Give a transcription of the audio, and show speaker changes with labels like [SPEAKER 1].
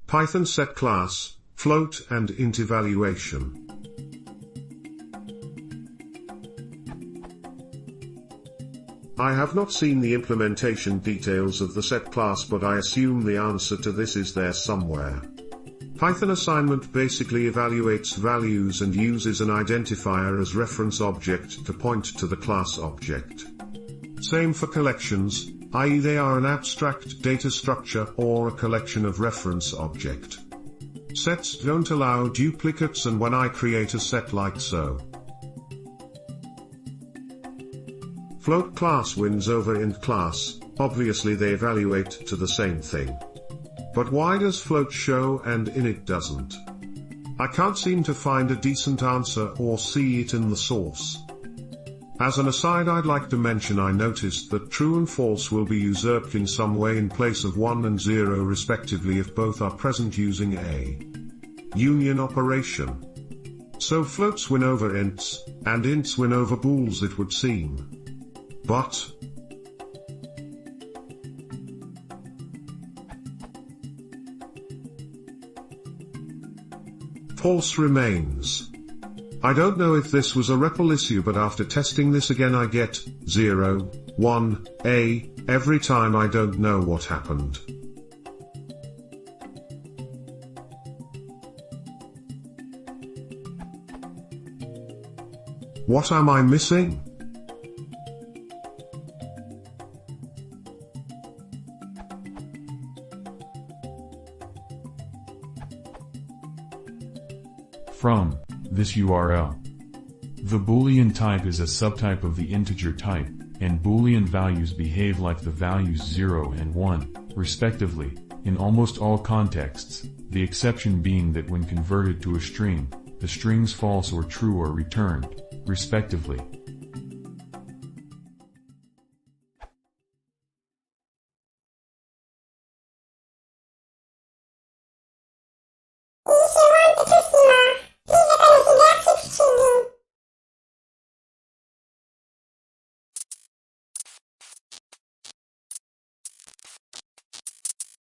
[SPEAKER 1] Python set class, float and int evaluation. I have not seen the implementation details of the set class, but I assume the answer to this is there somewhere. Python assignment basically evaluates values and uses an identifier as reference object to point to the class object. Same for collections, i.e. they are an abstract data structure or a collection of reference object. Sets don't allow duplicates, and when I create a set like so, float class wins over int class, obviously they evaluate to the same thing. But why does float show and init doesn't? I can't seem to find a decent answer or see it in the source. As an aside, I'd like to mention I noticed that true and false will be usurped in some way in place of 1 and 0 respectively if both are present using a union operation. So floats win over ints, and ints win over bools it would seem. But false remains. I don't know if this was a REPL issue, but after testing this again I get 0, 1, A, every time. I don't know what happened. What am I missing?
[SPEAKER 2] From this URL. The Boolean type is a subtype of the integer type, and Boolean values behave like the values 0 and 1, respectively, in almost all contexts, the exception being that when converted to a string, the strings false or true are returned, respectively.
[SPEAKER 3] If you want to